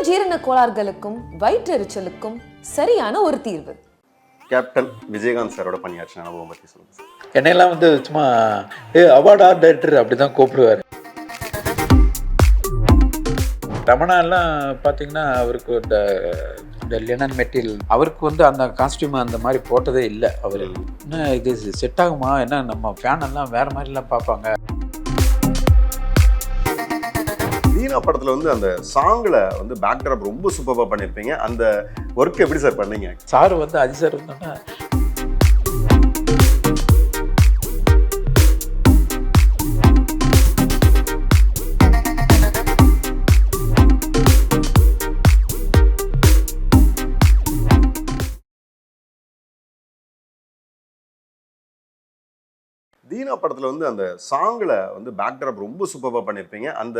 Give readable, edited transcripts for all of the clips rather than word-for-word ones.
உடல் ஜீரண கோளாறுகளுக்கும் வயிற்றெரிச்சலுக்கும் சரியான ஒரு தீர்வு. கேப்டன் விஜயகாந்த் சாரோட பணியாற்றின அனுபவம் பற்றி சொல்லுங்க சார். என்னையெல்லாம் சும்மா அவார்ட் ஆர்ட் டைரக்டர் அப்படி தான் கூப்பிடுவார். ரமணாலாம் பார்த்தீங்கன்னா அவருக்கு இந்த லினன் மெட்டீரியல் அவருக்கு அந்த காஸ்டியூம் அந்த மாதிரி போட்டதே இல்லை. அவர் என்ன இது செட் ஆகுமா, என்ன நம்ம ஃபேன் எல்லாம் வேறு மாதிரிலாம் பார்ப்பாங்க. தீனா படத்தில் அந்த சாங்கில் பேக்ட்ராப் ரொம்ப சூப்பராக பண்ணியிருப்பீங்க. அந்த ஒர்க் எப்படி சார் பண்ணீங்க? சார் அஜி சார் இருந்தோன்னா தீனா படத்தில் அந்த சாங்கில் பேக்ட்ராப் ரொம்ப சூப்பராக பண்ணியிருப்பீங்க. அந்த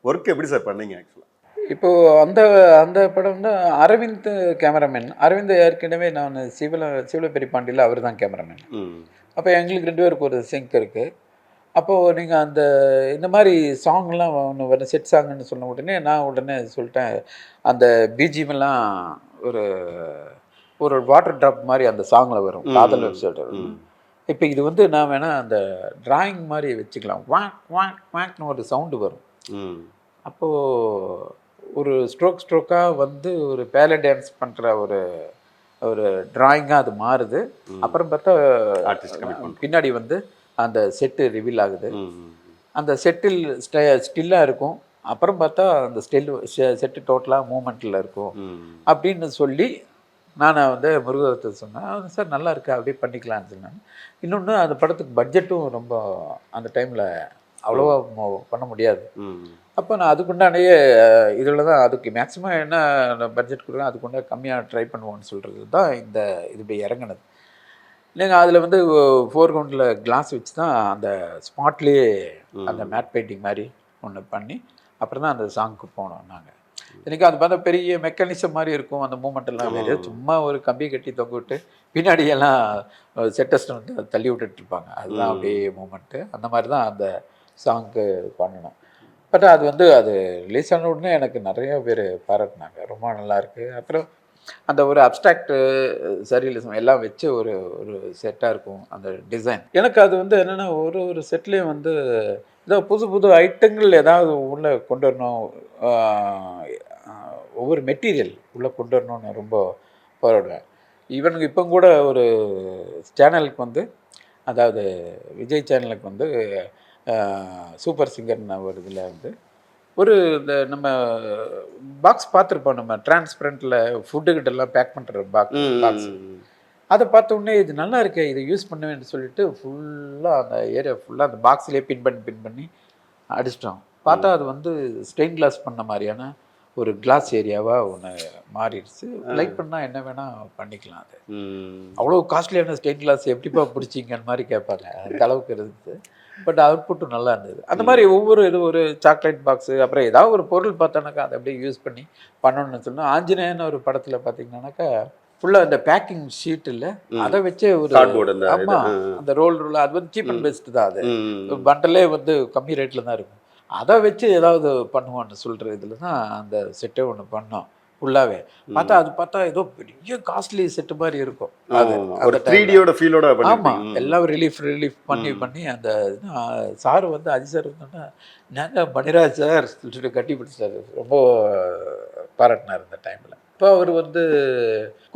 ஒர்க் எப்படி சார் பண்ணீங்க? ஆக்சுவலாக இப்போது அந்த படம் தான் அரவிந்த் கேமராமேன். அரவிந்த் ஏற்கனவே நான் சிவலப்பெரிப்பாண்டியில் அவர் தான் கேமராமேன். அப்போ எங்களுக்கு 2 பேருக்கு ஒரு சிங்க் இருக்குது. அப்போது நீங்கள் இந்த மாதிரி சாங்லாம் ஒன்று வர செட் சாங்குன்னு சொன்ன உடனே நான் உடனே சொல்லிட்டேன், அந்த பிஜிஎம்லாம் ஒரு ஒரு வாட்டர் ட்ராப் மாதிரி அந்த சாங்கில் வரும், காதல் வெப்சைட். இப்போ இது நான் வேணால் அந்த டிராயிங் மாதிரி வச்சுக்கலாம். வாக் வாக் வாக்னு ஒரு சவுண்டு வரும். அப்போது ஒரு ஸ்ட்ரோக்காக ஒரு பேலே டான்ஸ் பண்ணுற ஒரு டிராயிங்காக அது மாறுது. அப்புறம் பார்த்தா பின்னாடி அந்த செட்டு ரிவீல் ஆகுது. அந்த செட்டில் ஸ்டில்லாக இருக்கும். அப்புறம் பார்த்தா அந்த செட்டு டோட்டலாக மூமெண்ட்டில் இருக்கும் அப்படின்னு சொல்லி நான் முருகத்தை சொன்னேன். சார் நல்லா இருக்கு, அப்படியே பண்ணிக்கலான்னு சொன்னேன். இன்னொன்று அந்த படத்துக்கு பட்ஜெட்டும் ரொம்ப அந்த டைமில் அவ்வளோவா பண்ண முடியாது. அப்போ நான் அதுக்குண்டானையே இதில் தான் அதுக்கு மேக்ஸிமம் என்ன பட்ஜெட் கொடுக்குறேன் அதுக்குண்டா கம்மியாக ட்ரை பண்ணுவோன்னு சொல்கிறது தான் இது இப்படி இறங்கினது. இல்லைங்க, அதில் ஃபோர்க்ரவுண்டில் கிளாஸ் வச்சு தான் அந்த ஸ்பாட்லேயே அந்த மேட் பெயிண்டிங் மாதிரி ஒன்று பண்ணி அப்புறம் தான் அந்த சாங்க்கு போனோம் நாங்கள். எனக்கு அது பார்த்தா பெரிய மெக்கானிசம் மாதிரி இருக்கும். அந்த மூமெண்ட்டெல்லாம் வேறு சும்மா ஒரு கம்பி கட்டி தொங்க விட்டு பின்னாடியெல்லாம் செட்டஸ்ட் தள்ளி விட்டுட்ருப்பாங்க. அதுதான் அப்படியே மூமெண்ட்டு. அந்த மாதிரி தான் அந்த சாங்க்கு பண்ணணும். பட் அது ரிலீஸ் ஆன உடனே எனக்கு நிறைய பேர் பாராட்டினாங்க, ரொம்ப நல்லாயிருக்கு. அப்புறம் அந்த ஒரு அப்ஸ்ட்ராக்டு சரியலிசம் எல்லாம் வச்சு ஒரு செட்டாக இருக்கும் அந்த டிசைன். எனக்கு அது என்னென்னா ஒரு செட்லேயும் ஏதோ புது புது ஐட்டங்கள் ஏதாவது உள்ளே கொண்டு வரணும், ஒவ்வொரு மெட்டீரியல் உள்ளே கொண்டு வரணும்னு ரொம்ப போராடுவேன். ஈவனுக்கு இப்போ கூட ஒரு சேனலுக்கு அதாவது விஜய் சேனலுக்கு சூப்பர் சிங்கர்னு ஒரு இதில் இந்த நம்ம பாக்ஸ் பார்த்துருப்போம், நம்ம டிரான்ஸ்பரண்ட்டில் ஃபுட்டுக்கிட்டெல்லாம் பேக் பண்ணுற பாக்ஸ். அதை பார்த்த உடனே இது நல்லா இருக்கே, இதை யூஸ் பண்ணுவேன்னு சொல்லிட்டு ஃபுல்லாக அந்த ஏரியா ஃபுல்லாக அந்த பாக்ஸ்லேயே பின் பண்ணி அடிச்சிட்டோம். பார்த்தா அது ஸ்டெயின் கிளாஸ் பண்ண மாதிரியான ஒரு கிளாஸ் ஏரியாவாக ஒன்று மாறிடுச்சு. லைட் பண்ணால் என்ன வேணால் பண்ணிக்கலாம். அது அவ்வளோ காஸ்ட்லியான ஸ்டெயின் கிளாஸ் எப்படிப்பா பிடிச்சிங்கன்னு மாதிரி கேட்பாங்க, அந்த அளவுக்கு இருந்துச்சு. பட் அவுட்புட்டும் நல்லா இருந்தது. அந்த மாதிரி ஒரு சாக்லேட் பாக்ஸு, அப்புறம் ஏதாவது ஒரு பொருள் பார்த்தோன்னாக்கா அதை அப்படியே யூஸ் பண்ணி பண்ணணும்னு சொன்னால், ஆஞ்சநேயன்னு ஒரு படத்தில் பார்த்தீங்கன்னாக்கா ஃபுல்லாக அந்த பேக்கிங் ஷீட் இல்லை, அதை வச்சே ஒரு ஆமாம் அந்த ரோல் அது சீப் அண்ட் பெஸ்ட்டு தான். அது பண்டலே கம்மி ரேட்டில் தான் இருக்கும். அதை வச்சு ஏதாவது பண்ணுவான்னு சொல்கிற இதில் தான் அந்த செட்டே ஒன்று பண்ணோம். ஃபுல்லாகவே பார்த்தா ஏதோ பெரிய காஸ்ட்லி செட்டு மாதிரி இருக்கும். அது ஒரு 3Dயோட ஃபீலோட. ஆமாம், எல்லாம் ரிலீஃப் பண்ணி அந்த சார் அஜி சார் நாங்கள் மணிராஜ் சார் சொல்லிட்டு கட்டி பிடிச்சார், ரொம்ப பாராட்டினார் அந்த டைமில். இப்போ அவர்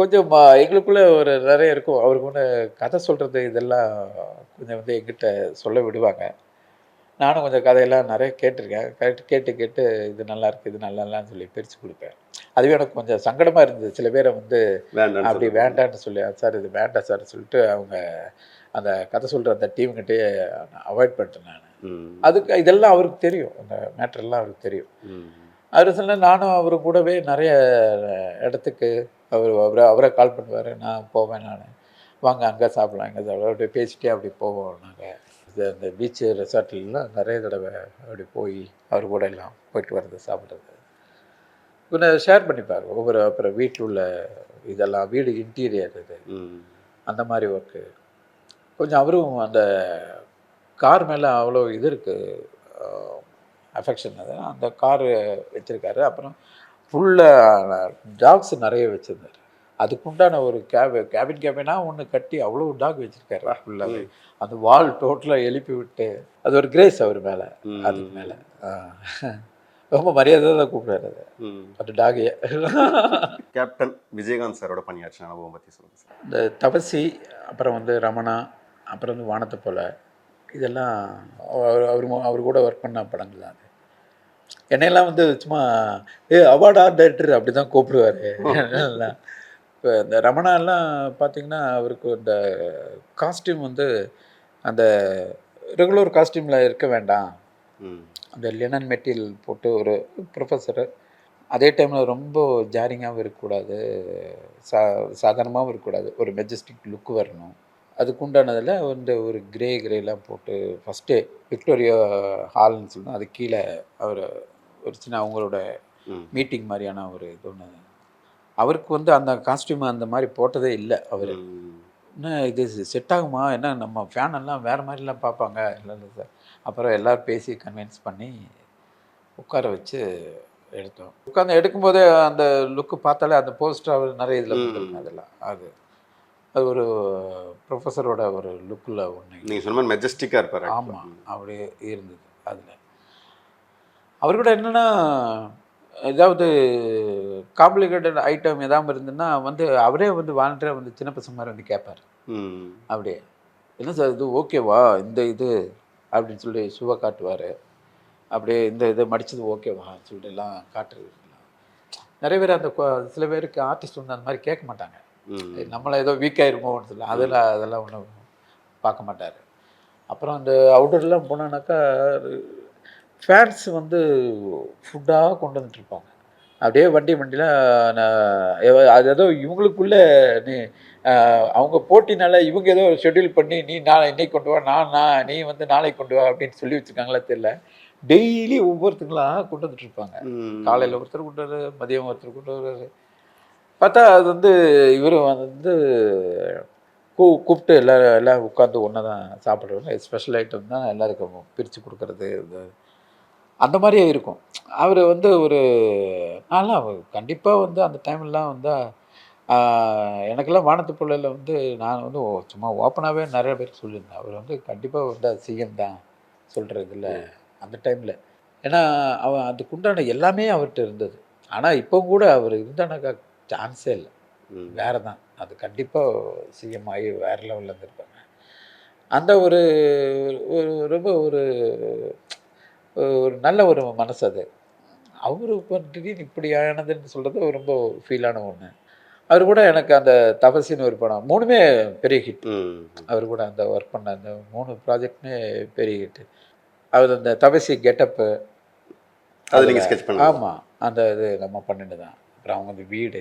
கொஞ்சம் எங்களுக்குள்ளே ஒரு நிறைய இருக்கும். அவருக்கு கதை சொல்கிறது இதெல்லாம் கொஞ்சம் எங்கிட்ட சொல்ல விடுவாங்க. நானும் கொஞ்சம் கதையெல்லாம் நிறைய கேட்டிருக்கேன். கேட்டு இது நல்லாயிருக்கு, இது நல்லா இல்லைன்னு சொல்லி பிரித்து கொடுப்பேன். அதுவே எனக்கு கொஞ்சம் சங்கடமாக இருந்தது. சில பேரை அப்படி வேண்டான்னு சொல்லி, சார் இது வேண்டாம் சார் சொல்லிட்டு அவங்க அந்த கதை சொல்கிற அந்த டீம்கிட்டே அவாய்ட் பண்ணிட்டேன் நான். அதுக்கு இதெல்லாம் அவருக்கு தெரியும், அந்த மேட்டர்லாம் அவருக்கு தெரியும். அவர் சொன்ன நானும் அவர் கூடவே நிறைய இடத்துக்கு அவரை கால் பண்ணுவார், நான் போவேன். நான் வாங்க அங்கே சாப்பிடலாம், இங்கே சாப்பிடலாம், அப்படியே பேசிட்டே அப்படி போவோம். நாங்கள் அந்த பீச்சு ரெசார்ட்லாம் நிறைய தடவை அப்படி போய் அவர் கூட எல்லாம் போயிட்டு வர்றது, சாப்பிட்றது கொஞ்சம் ஷேர் பண்ணிப்பார் ஒவ்வொரு. அப்புறம் வீட்டில் உள்ள இதெல்லாம், வீடு இன்டீரியர் இது அந்த மாதிரி ஒர்க்கு கொஞ்சம். அவரும் அந்த கார் மேலே அவ்வளோ இது இருக்குது, அஃபெக்ஷன். அது அந்த காரு வச்சுருக்காரு. அப்புறம் ஃபுல்லாக டாக்ஸ் நிறைய வச்சுருந்தார். அதுக்குண்டான ஒரு கேபினாக ஒன்று கட்டி அவ்வளோ டாக் வச்சுருக்காரு ஃபுல்லாகவே. அந்த வால் டோட்டலாக எழுப்பி விட்டு அது ஒரு கிரேஸ் அவர் மேலே. அதுக்கு மேலே ரொம்ப மரியாதை தான் கூப்பிடுறாரு அது அந்த டாகையை. கேப்டன் விஜயகாந்த் சாரோட பணியாற்ற அனுபவம் பற்றி சொல்லுங்கள் சார். இந்த தபசி, அப்புறம் வந்து ரமணா, அப்புறம் வந்து வானத்தை போல, இதெல்லாம் அவர் கூட ஒர்க் பண்ண படங்கள் தான் அது. என்னையெல்லாம் வந்து சும்மா அவார்டா டைரக்டர் அப்படி தான் கூப்பிடுவார். இப்போ இந்த ரமணாலாம் பார்த்தீங்கன்னா அவருக்கு இந்த காஸ்டியூம் வந்து அந்த ரெகுலர் காஸ்டியூமில் இருக்க வேண்டாம், அந்த லினன் மெட்டீரியல் போட்டு ஒரு ப்ரொஃபஸரு, அதே டைமில் ரொம்ப ஜாரிங்காகவும் இருக்கக்கூடாது, சாதாரணமாகவும் இருக்கக்கூடாது, ஒரு மெஜஸ்டிக் லுக்கு வரணும். அதுக்குண்டானதில் வந்து ஒரு கிரேலாம் போட்டு ஃபஸ்ட்டே விக்டோரியா ஹால்னு சொல்லணும், அது கீழே அவர் ஒரு சின்ன அவங்களோட மீட்டிங் மாதிரியான ஒரு இது ஒன்று. அவருக்கு வந்து அந்த காஸ்டியூம் அந்த மாதிரி போட்டதே இல்லை அவர். என்ன இது செட் ஆகுமா, என்ன நம்ம ஃபேனெல்லாம் வேறு மாதிரிலாம் பார்ப்பாங்க. இல்லை சார். அப்புறம் எல்லோரும் பேசி கன்வின்ஸ் பண்ணி உட்கார வச்சு எடுத்தோம். உட்காந்து எடுக்கும்போதே அந்த லுக்கு பார்த்தாலே அந்த போஸ்டர் அவர் நிறைய இதில் கொடுத்துருங்க. அதெல்லாம் அது ஒரு ப்ரொஃபஸரோட ஒரு லுக்கில் ஒன்று. நீங்கள் சொன்ன மாதிரி மெஜஸ்டிக்காக இருப்பார். ஆமாம், அப்படியே இருந்தது. அதில் அவர் கூட என்னென்னா ஏதாவது காம்ப்ளிகேட்டட் ஐட்டம் எதாவது இருந்ததுன்னா வந்து அவரே வந்து வாலண்டியராக வந்து சின்ன பசங்க மாதிரி வந்து கேட்பார். அப்படியே என்ன சார் இது ஓகேவா, இந்த இது அப்படின்னு சொல்லி ஷூவை காட்டுவார். அப்படியே இந்த இதை மடித்தது ஓகேவா சொல்லிட்டு எல்லாம் காட்டுறது. நிறைய பேர் அந்த சில பேருக்கு ஆர்டிஸ்ட் வந்து அந்த மாதிரி கேட்க மாட்டாங்க, நம்மளை ஏதோ வீக்காயிருமோன்னு சொல்லி. அதெல்லாம் ஒன்றும் பார்க்க மாட்டார். அப்புறம் அந்த அவுட்டர்லாம் போனான்னாக்கா ஃபேன்ஸ் வந்து ஃபுட்டாக கொண்டு வந்துட்டுருப்பாங்க. அப்படியே வண்டியில் அது ஏதோ இவங்களுக்குள்ளே அவங்க போட்டினால இவங்க ஏதோ ஷெட்யூல் பண்ணி நீ நாளை இன்னைக்கு கொண்டு வா, நீ வந்து நாளைக்கு கொண்டு வா அப்படின்னு சொல்லி வச்சுருக்காங்களா தெரியல. டெய்லி ஒவ்வொருத்தங்களாம் கொண்டு வந்துட்டுருப்பாங்க. காலையில் ஒருத்தர் கொண்டு வர்றாரு, மதியம் ஒருத்தர் கொண்டு வர்றாரு. பார்த்தா அது வந்து இவர் வந்து கூப்பிட்டு எல்லாம் உட்காந்து ஒன்றா தான் சாப்பிட்றவங்க. ஸ்பெஷல் ஐட்டம் தான் எல்லாருக்கும் பிரித்து கொடுக்குறது. அந்த மாதிரியே இருக்கும். அவர் வந்து ஒரு நல்லா கண்டிப்பாக வந்து அந்த டைம்லாம் வந்து எனக்கெல்லாம் வானத்து பிள்ளையில் வந்து நான் வந்து சும்மா ஓப்பனாகவே நிறைய பேருக்கு சொல்லியிருந்தேன். அவர் வந்து கண்டிப்பாக வந்து அது சிஎம் தான் சொல்கிறது இல்லை அந்த டைமில். ஏன்னா அதுக்குண்டான எல்லாமே அவர்கிட்ட இருந்தது. ஆனால் இப்போ கூட அவர் இருந்தானாக்கா சான்ஸே இல்லை, வேறு தான். அது கண்டிப்பாக சிஎம் ஆகி வேறு லெவலில் இருந்திருப்பாங்க. அந்த ஒரு ரொம்ப ஒரு நல்ல ஒரு மனசு அது. அவர் திடீர்னு இப்படி ஆனதுன்னு சொல்கிறது ரொம்ப ஃபீலான ஒன்று. அவர் கூட எனக்கு அந்த தபசின்னு ஒரு படம் 3மே பெரிய ஹிட். அவர் கூட அந்த ஒர்க் பண்ண அந்த 3 ப்ராஜெக்டுமே பெரிய ஹிட்டு. அவர் அந்த தபசி கெட்டப்பு ஆமாம், அந்த இது நம்ம பண்ணிட்டு தான். அப்புறம் அவங்க அந்த வீடு,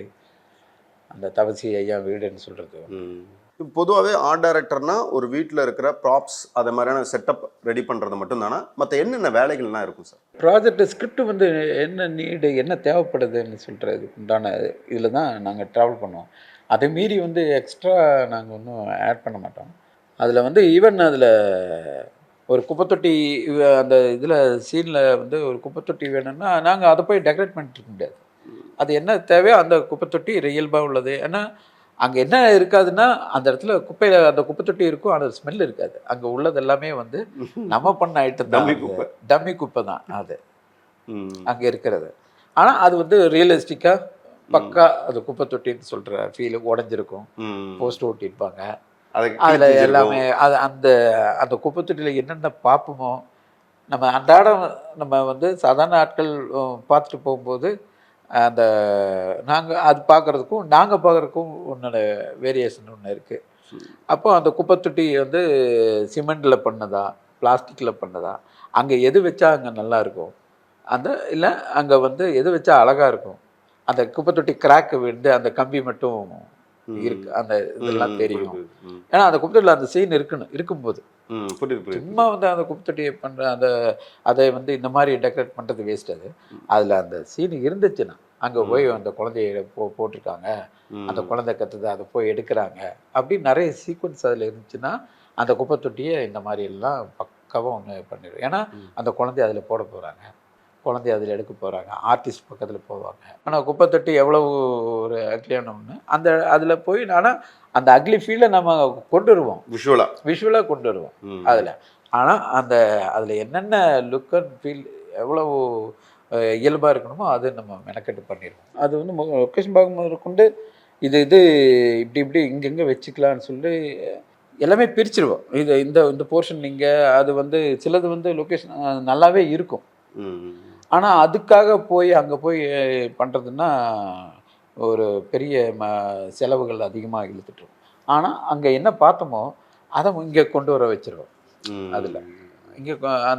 அந்த தபசி ஐயா வீடுன்னு சொல்கிறது. பொதுவாகவே ஆர்ட் டைரக்டர்னா ஒரு வீட்டில் இருக்கிற ப்ராப்ஸ் அதை மாதிரியான செட்டப் ரெடி பண்ணுறது மட்டும் தானே, மற்ற என்னென்ன வேலைகள்லாம் இருக்கும் சார்? ப்ராஜெக்ட் ஸ்கிரிப்ட் வந்து என்ன நீடு, என்ன தேவைப்படுதுன்னு சொல்கிறதுக்கு உண்டான இதில் தான் நாங்கள் ட்ராவல் பண்ணுவோம். அதை மீறி வந்து எக்ஸ்ட்ரா நாங்கள் ஒன்றும் ஆட் பண்ண மாட்டோம். அதில் வந்து ஈவன் அதில் ஒரு குப்பைத்தொட்டி அந்த இதில் சீனில் வந்து ஒரு குப்பைத்தொட்டி வேணும்னா நாங்கள் அதை போய் டெக்கரேட் பண்ணிட்டு இருக்க முடியாது. அது என்ன தேவையோ அந்த குப்பைத்தொட்டி இயல்பாக உள்ளது. ஏன்னா அங்கே என்ன இருக்காதுன்னா அந்த இடத்துல குப்பையில் அந்த குப்பைத்தொட்டி இருக்கும், அந்த ஸ்மெல் இருக்காது. அங்கே உள்ளது எல்லாமே வந்து நம்ம பண்ண ஐட்டம் தான், டம்மி குப்பை தான் அது அங்கே இருக்கிறது. ஆனால் அது வந்து ரியலிஸ்டிக்காக பக்கா அது குப்பைத்தொட்டின்னு சொல்கிற ஃபீலு உடஞ்சிருக்கும், போஸ்ட் ஓட்டியிருப்பாங்க. அதில் எல்லாமே அது அந்த அந்த குப்பைத்தொட்டியில் என்னென்ன பார்ப்போமோ நம்ம அன்றாடம் நம்ம வந்து சாதாரண ஆட்கள் பார்த்துட்டு போகும்போது அந்த நாங்கள் அது பார்க்குறதுக்கும் நாங்கள் பார்க்குறதுக்கும் ஒன்று வேரியேஷன் ஒன்று இருக்குது. அப்போ அந்த குப்பைத்தொட்டி வந்து சிமெண்டில் பண்ணதா பிளாஸ்டிக்கில் பண்ணதா, அங்கே எது வச்சா அங்கே நல்லாயிருக்கும், அந்த இல்லை அங்கே வந்து எது வச்சா அழகாக இருக்கும். அந்த குப்பைத்தொட்டி கிராக்கு விழுந்து அந்த கம்பி மட்டும் இருக்குது, அந்த இதெல்லாம் தெரியும். ஏன்னா அந்த குப்பைத்தொட்டியில் அந்த சீன் இருக்கும்போது சும்மா வந்து அந்த குப்பைத்தொட்டியை பண்ணுற அதை வந்து இந்த மாதிரி டெக்கரேட் பண்ணுறது வேஸ்ட். அதில் அந்த சீன் இருந்துச்சுன்னா அங்கே போய் அந்த குழந்தைய போட்டிருக்காங்க, அந்த குழந்தை கற்றுது, அதை போய் எடுக்கிறாங்க, அப்படின்னு நிறைய சீக்வன்ஸ் அதில் இருந்துச்சுன்னா அந்த குப்பைத்தொட்டியை இந்த மாதிரி எல்லாம் பக்காவாக ஒன்று பண்ணிடுவோம். ஏன்னா அந்த குழந்தைய அதில் போட போகிறாங்க, குழந்தைய அதில் எடுக்க போகிறாங்க, ஆர்டிஸ்ட் பக்கத்தில் போவாங்க. ஆனால் குப்பை தொட்டி எவ்வளவு ஒரு அக்லியான ஒன்று, அந்த அதில் போய் ஆனால் அந்த அக்லி ஃபீலை நம்ம கொண்டு வருவோம், விஷுவலாக கொண்டு வருவோம் அதில். ஆனால் அதில் என்னென்ன லுக் அண்ட் ஃபீல் எவ்வளவு இயல்பாக இருக்கணுமோ அது நம்ம மெனக்கெட்டு பண்ணிடுவோம். அது வந்து லொக்கேஷன் பார்க்கும்போது கொண்டு இது இப்படி இங்கெங்கே வச்சுக்கலான்னு சொல்லி எல்லாமே பிரிச்சிருவோம். இந்த இந்த போர்ஷன் இங்கே, அது வந்து சிலது வந்து லொக்கேஷன் நல்லாவே இருக்கும். ஆனால் அதுக்காக போய் அங்கே போய் பண்ணுறதுன்னா ஒரு பெரிய செலவுகள் அதிகமாக இழுத்துட்டுரும். ஆனால் அங்கே என்ன பார்த்தோமோ அதை இங்கே கொண்டு வர வச்சுருவோம். அதில் இங்கே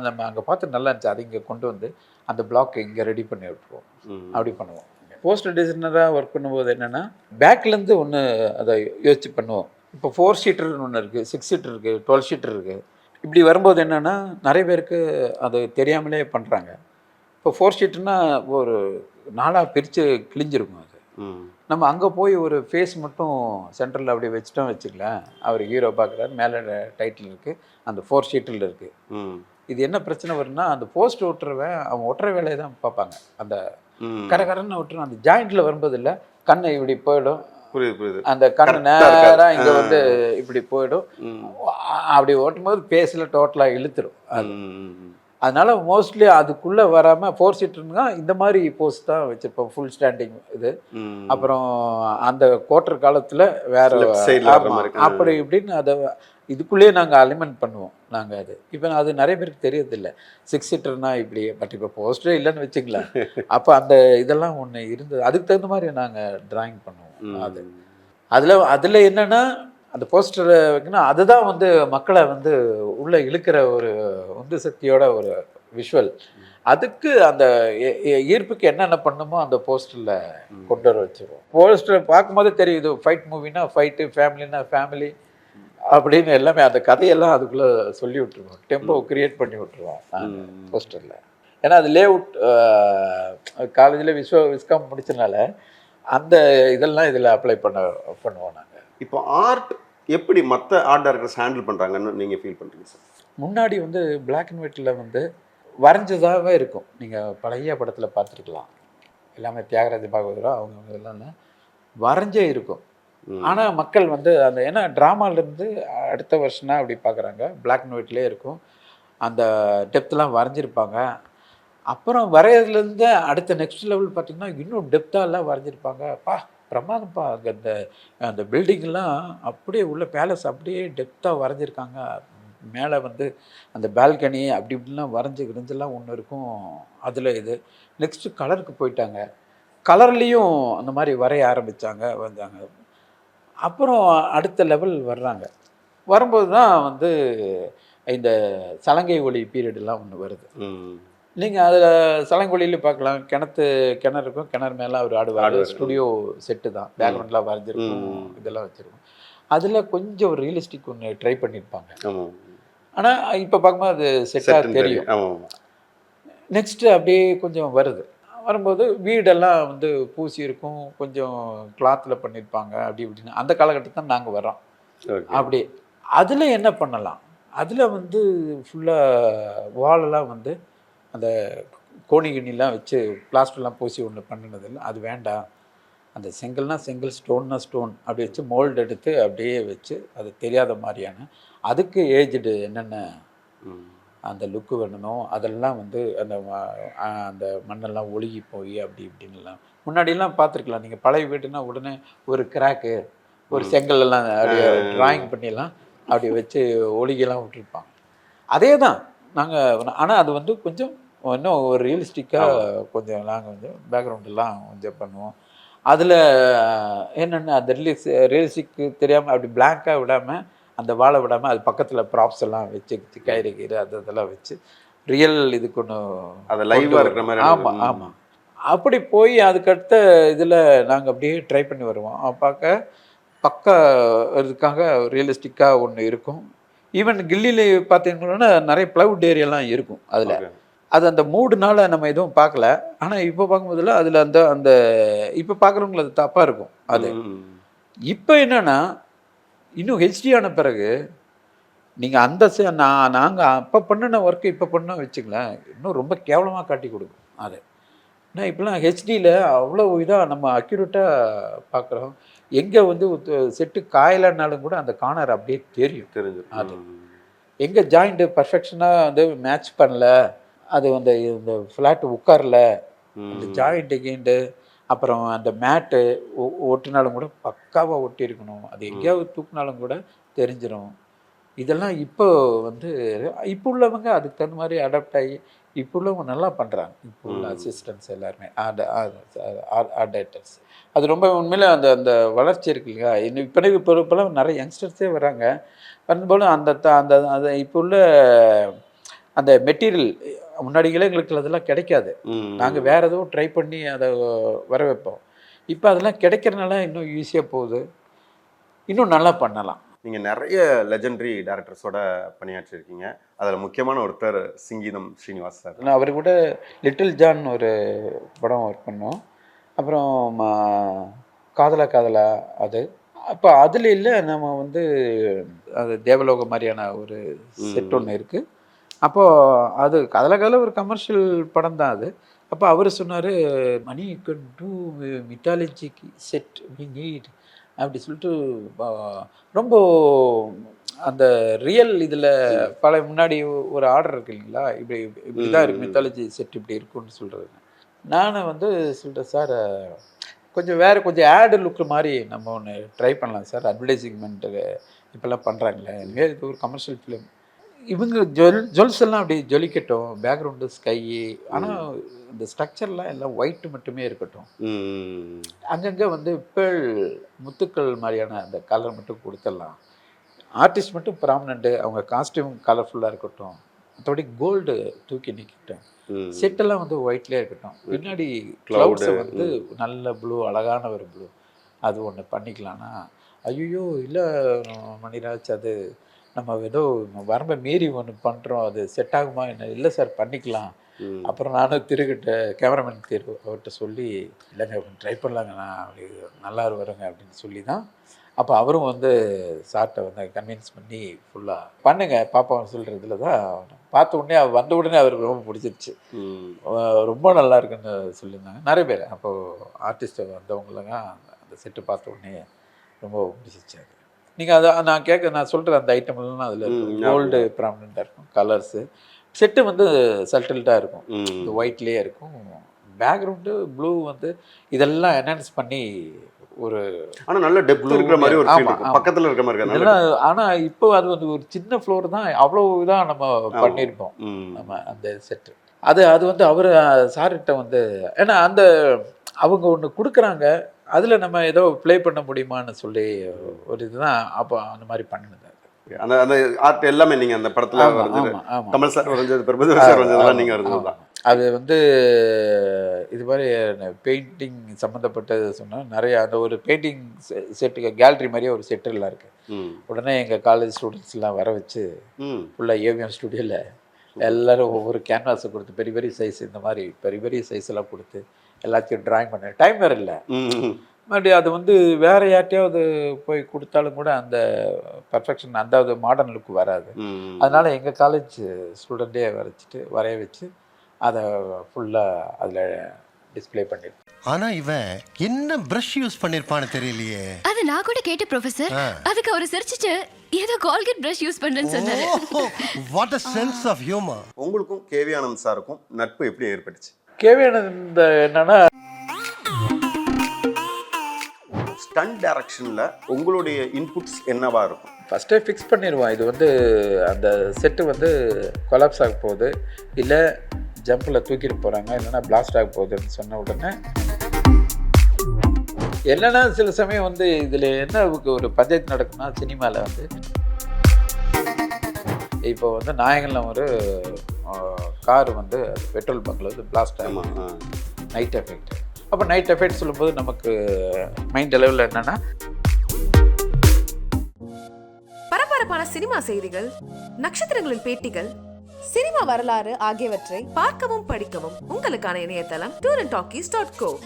நம்ம அங்கே பார்த்து நல்லா இருந்துச்சு, அதை இங்கே கொண்டு வந்து அந்த பிளாக் இங்கே ரெடி பண்ணி விட்டுருவோம். அப்படி பண்ணுவோம். போஸ்டர் டிசைனராக ஒர்க் பண்ணும்போது என்னென்னா பேக்லேருந்து ஒன்று அதை யோசித்து பண்ணுவோம். இப்போ 4 சீட்டர்னு ஒன்று இருக்குது, 6 சீட்டர் இருக்குது, 12 சீட்டர் இருக்குது. இப்படி வரும்போது என்னென்னா நிறைய பேருக்கு அது தெரியாமலே பண்ணுறாங்க. இப்போ 4 சீட்டுன்னா ஒரு 4ஆக பிரித்து கிழிஞ்சிருக்கும். அது நம்ம அங்கே போய் ஒரு ஃபேஸ் மட்டும் சென்டரில் அப்படி வச்சுட்டோம் வச்சுக்கலாம், அவர் ஹீரோ பார்க்குறாரு, மேலே டைட்டில் இருக்குது, அந்த 4 சீட்டில் இருக்குது. இது என்ன பிரச்சனை வரும்னா, அந்த போஸ்ட் ஒட்டுறவன் அவன் ஒட்டுற வேலையை தான் பார்ப்பாங்க. அந்த கரன்னு ஒட்டுறோம், அந்த ஜாயிண்டில் வரும்போது இல்லை, கண்ணை இப்படி போயிடும், புரியுது, அந்த கண்ணு நேராக இங்கே வந்து இப்படி போயிடும். அப்படி ஓட்டும்போது பேஸில் டோட்டலாக இழுத்துடும். அதனால மோஸ்ட்லி அதுக்குள்ளே வராமல் 4 சீட்டர்னா இந்த மாதிரி போஸ்ட் தான் வச்சுருப்போம், ஃபுல் ஸ்டாண்டிங் இது. அப்புறம் அந்த கோட்டர் காலத்தில் வேற அப்படி இப்படின்னு அதை இதுக்குள்ளேயே நாங்கள் அலிமெண்ட் பண்ணுவோம் நாங்கள். அது இப்போ அது நிறைய பேருக்கு தெரியறதில்லை, 6 சீட்டர்னா இப்படி. பட் இப்போ போஸ்டரே இல்லைன்னு வச்சுக்கலாம். அப்போ அந்த இதெல்லாம் ஒன்று இருந்தது, அதுக்கு தகுந்த மாதிரி நாங்கள் டிராயிங் பண்ணுவோம். அதில் என்னென்னா அந்த போஸ்டரை வைக்கணும், அதுதான் வந்து மக்களை வந்து உள்ளே இழுக்கிற ஒரு உந்து சக்தியோட ஒரு விஷுவல். அதுக்கு அந்த ஈர்ப்புக்கு என்னென்ன பண்ணுமோ அந்த போஸ்டரில் கொண்டு வர வச்சுருவோம். போஸ்டரை பார்க்கும்போது தெரியும், இது ஃபைட் மூவினா ஃபைட்டு, ஃபேமிலினா ஃபேமிலி அப்படின்னு எல்லாமே அந்த கதையெல்லாம் அதுக்குள்ளே சொல்லி விட்டுருவோம், டெம்போ கிரியேட் பண்ணி விட்டுருவோம் போஸ்டரில். ஏன்னா அது லே அவுட் காலேஜில் விஸ்காம் முடிச்சனால அந்த இதெல்லாம் இதில் அப்ளை பண்ணுவோம் நாங்கள். இப்போ ஆர்ட் எப்படி மற்ற ஆர்ட் டைரக்டர்ஸ் ஹேண்டில் பண்ணுறாங்கன்னு நீங்கள் ஃபீல் பண்ணுறீங்க சார்? முன்னாடி வந்து பிளாக் அண்ட் ஒயிட்டில் வந்து வரைஞ்சதாகவே இருக்கும். நீங்கள் பழைய படத்தில் பார்த்துருக்கலாம், எல்லாமே தியாகராஜ பாகவதரா அவங்க எல்லாம் வரைஞ்சே இருக்கும். ஆனால் மக்கள் வந்து அந்த ஏன்னா ட்ராமாலேருந்து அடுத்த வருஷம்னா அப்படி பார்க்குறாங்க, பிளாக் அண்ட் ஒயிட்லேயே இருக்கும், அந்த டெப்த்லாம் வரைஞ்சிருப்பாங்க. அப்புறம் வரைகிறதுலேருந்து அடுத்த நெக்ஸ்ட் லெவல் பார்த்திங்கன்னா இன்னும் டெப்த்தாலாம் வரைஞ்சிருப்பாங்க. பிரமாதம்ப்பா, அங்கே அந்த பில்டிங்கெல்லாம் அப்படியே உள்ள பேலஸ் அப்படியே டெப்த்தாக வரைஞ்சிருக்காங்க. மேலே வந்து அந்த பால்கனி அப்படி இப்படிலாம் வரைஞ்செல்லாம் ஒன்று இருக்கும். அதில் இது நெக்ஸ்ட்டு கலருக்கு போயிட்டாங்க, கலர்லேயும் அந்த மாதிரி வரைய ஆரம்பித்தாங்க, வந்தாங்க. அப்புறம் அடுத்த லெவல் வர்றாங்க. வரும்போது தான் வந்து இந்த சலங்கை ஒளி பீரியடெலாம் ஒன்று வருது. நீங்கள் அதில் சலங்கொலியில் பார்க்கலாம், கிணறு இருக்கும், கிணறு மேலே அவர் ஆடுவார், ஸ்டுடியோ செட்டு தான், பேக்ரவுண்ட்லாம் வரைஞ்சிருக்கும், இதெல்லாம் வச்சுருக்கோம். அதில் கொஞ்சம் ஒரு ரியலிஸ்டிக் ஒன்று ட்ரை பண்ணியிருப்பாங்க. ஆனால் இப்போ பார்க்கும்போது அது செட்டாக தெரியும். நெக்ஸ்ட்டு அப்படியே கொஞ்சம் வரும்போது வீடெல்லாம் வந்து பூசி இருக்கும், கொஞ்சம் கிளாத்தில் பண்ணியிருப்பாங்க, அப்படி இப்படின்னு அந்த காலகட்டத்தில் தான் நாங்கள் வரோம். அப்படி அதில் என்ன பண்ணலாம், அதில் வந்து ஃபுல்லாக வாலெல்லாம் வந்து அந்த கோணிகிணிலாம் வச்சு பிளாஸ்டர்லாம் பூசி ஒன்று பண்ணினதில்லை, அது வேண்டாம். அந்த செங்கல்னா செங்கல், ஸ்டோன்னா ஸ்டோன் அப்படி வச்சு மோல்டு எடுத்து அப்படியே வச்சு அது தெரியாத மாதிரியான அதுக்கு ஏஜ்டு என்னென்ன அந்த லுக்கு வேணுமோ அதெல்லாம் வந்து அந்த மண்ணெல்லாம் ஒழுகி போய் அப்படி இப்படின்லாம் முன்னாடியெல்லாம் பார்த்துருக்கலாம். நீங்கள் பழைய வீடுனா உடனே ஒரு கிராக்கு, ஒரு செங்கல் எல்லாம் அப்படியே ட்ராயிங் பண்ணிடலாம் அப்படி வச்சு ஒழுகிலாம் விட்டுருப்பாங்க. அதே தான் நாங்கள். ஆனால் அது வந்து கொஞ்சம் இன்னும் ஒரு ரியலிஸ்டிக்காக கொஞ்சம் நாங்கள் கொஞ்சம் பேக்ரவுண்டெல்லாம் கொஞ்சம் பண்ணுவோம். அதில் என்னென்ன அந்த ரியலிஸ்டிக்கு தெரியாமல் அப்படி பிளாங்காக விடாமல், அந்த வாழை விடாமல் அது பக்கத்தில் ப்ராப்ஸ் எல்லாம் வச்சு கயிறு கீரை அதெல்லாம் வச்சு ரியல் இதுக்கு ஒன்று அதை லைவாக இருக்கிற மாதிரி. ஆமாம் அப்படி போய் அதுக்கடுத்த இதில் நாங்கள் அப்படியே ட்ரை பண்ணி வருவோம். பக்கா இதுக்காக ரியலிஸ்டிக்காக ஒன்று இருக்கும். ஈவன் கில்லியில் பார்த்தீங்கன்னா நிறைய ப்ளவுட் ஏரியாலாம் இருக்கும். அது அந்த மூடுனால நம்ம எதுவும் பார்க்கல. ஆனால் இப்போ பார்க்கும்போதுல அதில் அந்த இப்போ பார்க்குறவங்களுக்கு அது தப்பாக இருக்கும். அது இப்போ என்னென்னா இன்னும் ஹெச்டி ஆன பிறகு நீங்கள் அந்த நாங்கள் அப்போ பண்ணின ஒர்க்கு இப்போ பண்ணோம் வச்சுங்களேன், இன்னும் ரொம்ப கேவலமாக காட்டி கொடுக்கும் அது. ஏன்னா இப்போலாம் ஹெச்டியில் அவ்வளோ இதாக நம்ம அக்யூரேட்டாக பார்க்குறோம். எங்கே வந்து செட்டு காயலைன்னாலும் கூட அந்த கார்னர் அப்படியே தெரியும். அது எங்கே ஜாயிண்ட்டு பர்ஃபெக்ஷனாக வந்து மேட்ச் பண்ணல, அது வந்து இந்த ஃப்ளாட்டு உட்காரல, அந்த ஜாயிண்ட்டு கீண்டு அப்புறம் அந்த மேட்டு ஒட்டினாலும் கூட பக்காவாக ஒட்டியிருக்கணும். அது எங்கேயாவது தூக்குனாலும் கூட தெரிஞ்சிடும். இதெல்லாம் இப்போ வந்து இப்போ உள்ளவங்க அதுக்கு தகுந்த மாதிரி அடாப்ட் ஆகி இப்போ உள்ளவங்க நல்லா பண்ணுறாங்க. இப்போ உள்ள அசிஸ்டன்ட்ஸ் எல்லாருமே ஆர்ட் டைரக்டர்ஸ் அது ரொம்ப உண்மையிலே அந்த அந்த வளர்ச்சி இருக்கு இல்லையா. இப்போலாம் நிறைய யங்ஸ்டர்ஸே வராங்க. வரும்போது அந்த அந்த அந்த இப்போ உள்ள அந்த மெட்டீரியல் முன்னாடிகளே எங்களுக்கு அதெல்லாம் கிடைக்காது. நாங்கள் வேறு ஏதோ ட்ரை பண்ணி அதை வர வைப்போம். இப்போ அதெல்லாம் கிடைக்கிறனால இன்னும் ஈஸியாக போகுது, இன்னும் நல்லா பண்ணலாம். நீங்கள் நிறைய லெஜெண்டரி டேரக்டர்ஸோட பணியாற்றிருக்கீங்க. அதில் முக்கியமான ஒருத்தர் சிங்கீதம் ஸ்ரீனிவாஸ் சார். நான் அவர் கூட லிட்டில் ஜான் ஒரு படம் ஒர்க் பண்ணோம். அப்புறம் காதலா காதலா அது. அப்போ அதில் இல்லை, நம்ம வந்து அது தேவலோக மாதிரியான ஒரு செட் ஒன்று இருக்குது. அப்போது அது காதலா ஒரு கமர்ஷியல் படம் தான் அது. அப்போ அவர் சொன்னார், மணி could do mythology set we need அப்படி சொல்லிட்டு ரொம்ப அந்த ரியல் இதில் பல முன்னாடி ஒரு ஆர்டர் இருக்கு இல்லைங்களா, இப்படி தான் இருக்குது மித்தாலஜி செட் இப்படி இருக்குன்னு சொல்கிறது. நான் வந்து சொல்லிட்டேன், சார் கொஞ்சம் வேறு கொஞ்சம் ஆடு லுக்கு மாதிரி நம்ம ஒன்று ட்ரை பண்ணலாம் சார், அட்வர்டைஸ்மெண்ட்டு இப்போல்லாம் பண்ணுறாங்களே, இனிமேல் இது ஒரு கமர்ஷியல் ஃபிலிம், இவங்க ஜுவல்ஸ் எல்லாம் அப்படி ஜொலிக்கட்டும், பேக்ரவுண்டு ஸ்கை, ஆனால் இந்த ஸ்ட்ரக்சர்லாம் எல்லாம் ஒயிட்டு மட்டுமே இருக்கட்டும், அங்கங்கே வந்து பேள் முத்துக்கள் மாதிரியான அந்த கலர் மட்டும் கொடுத்துடலாம், ஆர்டிஸ்ட் மட்டும் ப்ராமினெண்ட்டு, அவங்க காஸ்டியூம் கலர்ஃபுல்லாக இருக்கட்டும், மற்றபடி கோல்டு தூக்கி நிற்கட்டும், செட்டெல்லாம் வந்து ஒயிட்லேயே இருக்கட்டும், பின்னாடி க்ளவுட்ஸை வந்து நல்ல ப்ளூ, அழகான ஒரு ப்ளூ, அது ஒன்று பண்ணிக்கலான்னா, ஐயோ இல்லை மணிராஜ், அது நம்ம ஏதோ வரம்பை மீறி ஒன்று பண்ணுறோம், அது செட் ஆகுமா என்ன, இல்லை சார் பண்ணிக்கலாம். அப்புறம் நானும் திருக்கிட்ட கேமராமேன் அவர்கிட்ட சொல்லி, இல்லைங்க ட்ரை பண்ணலாங்கண்ணா, அப்படி நல்லா வருங்க அப்படின்னு சொல்லி தான். அப்போ அவரும் வந்து சார்ட்டை வந்து கன்வின்ஸ் பண்ணி ஃபுல்லாக பண்ணுங்க பாப்பான்னு சொல்கிறதுல தான் பார்த்த உடனே வந்த உடனே அவருக்கு ரொம்ப பிடிச்சிருச்சு, ரொம்ப நல்லா இருக்குன்னு சொல்லியிருந்தாங்க நிறைய பேர். அப்போது ஆர்டிஸ்ட்டை வந்தவங்களாங்க அந்த செட்டு பார்த்த உடனே ரொம்ப பிடிச்சிருச்சு. அது நீங்கள் அதை நான் சொல்கிற அந்த ஐட்டம்லாம் அதில் கோல்டு ப்ராமினெண்ட்டாக இருக்கும், கலர்ஸு செட்டு வந்து சட்டில்டாக இருக்கும், இந்த ஒயிட்லேயே இருக்கும், பேக்ரவுண்டு ப்ளூ வந்து இதெல்லாம் என்ஹான்ஸ் பண்ணி ஒரு ஆனால் நல்ல டெப்த் இருக்கிற மாதிரி ஒரு பக்கத்தில் இருக்கிற மாதிரி இதெல்லாம். ஆனால் இப்போ அது வந்து ஒரு சின்ன ஃப்ளோர் தான், அவ்வளோ இதாக நம்ம பண்ணியிருப்போம் நம்ம அந்த செட்டு. அது வந்து அவர் சார்கிட்ட வந்து, ஏன்னா அந்த அவங்க ஒன்று கொடுக்குறாங்க, அதில் நம்ம ஏதோ ப்ளே பண்ண முடியுமான்னு சொல்லி ஒரு இதுதான் அப்போ அந்த மாதிரி பண்ணினது. அந்த அந்த ஆர்ட் எல்லாமே நீங்கள் அந்த படத்தில் வரைஞ்சது, கமல் சார் வரைஞ்சது, பிரபுதேவா சார் வரைஞ்சதெல்லாம் நீங்கள் வரைஞ்சது தான். அது வந்து இது மாதிரி பெயிண்டிங் சம்மந்தப்பட்டது சொன்னால் நிறைய அந்த ஒரு பெயிண்டிங் செட்டுக்கு கேலரி மாதிரியே ஒரு செட்டெல்லாம் இருக்குது. உடனே எங்கள் காலேஜ் ஸ்டூடெண்ட்ஸ்லாம் வர வச்சு ஃபுல்லாக ஏவிஎம் ஸ்டுடியோவில் எல்லோரும் ஒவ்வொரு கேன்வாஸை கொடுத்து பெரிய பெரிய சைஸ், இந்த மாதிரி பெரிய பெரிய சைஸ் எல்லாம் கொடுத்து எல்லாத்தையும் ட்ராயிங் பண்ண டைம் வேறு இல்லை. மறுபடியும் அது வந்து வேறு யார்ட்டையாவது போய் கொடுத்தாலும் கூட அந்த பர்ஃபெக்ஷன், அந்த மாடர்ன் லுக் வராது. அதனால் எங்கள் காலேஜ் ஸ்டூடெண்ட்டே வரைய வச்சு அதை ஃபுல்லாக அதில் டிஸ்பிளே பண்ணியிருக்கேன். ஆனா இவன் என்ன பிரஷ் யூஸ் பண்ணிருப்பான்னு தெரியலையே. அது நான் கூட கேட்ட ப்ரொஃபசர், அதுக்கு அவர் சிரிச்சிட்டு ஏதோ கால்கேட் பிரஷ் யூஸ் பண்றேன்னு சொன்னாரு. What a sense of humor. உங்களுக்கும் கேவி ஆனந்த் சாருக்கும் நட்பு எப்படி ஏற்பட்டுச்சு? கேவி ஆனந்த் என்னன்னா, ஸ்டண்ட் டைரக்ஷனில் உங்களுடைய இன்புட்ஸ் என்னவா இருக்கும்? ஃபஸ்ட்டே ஃபிக்ஸ் பண்ணிடுவோம், இது வந்து அந்த செட்டு வந்து கொலாப்ஸ் ஆக போகுது, இல்லை ஜம்பில் தூக்கிட்டு போகிறாங்க, இல்லைன்னா பிளாஸ்ட் ஆக போகுதுன்னு சொன்ன உடனே என்னென்னா சில சமயம் வந்து இதில் என்ன ஒரு பஞ்சாயத்து நடக்குன்னா, சினிமாவில் வந்து இப்போ வந்து நாயகனில் ஒரு கார் வந்து பெட்ரோல் பங்கில் வந்து பிளாஸ்ட் ஆகும், நைட் எஃபெக்ட். அப்போ நைட் எஃபெக்ட் சொல்லும்போது நமக்கு மைண்ட் அளவில் என்னென்னா, பரபரப்பான சினிமா செய்திகள், நட்சத்திரங்களின் பேட்டிகள், சினிமா வரலாறு ஆகியவற்றை பார்க்கவும் படிக்கவும் உங்களுக்கான இணையதளம் tourantalkies.co.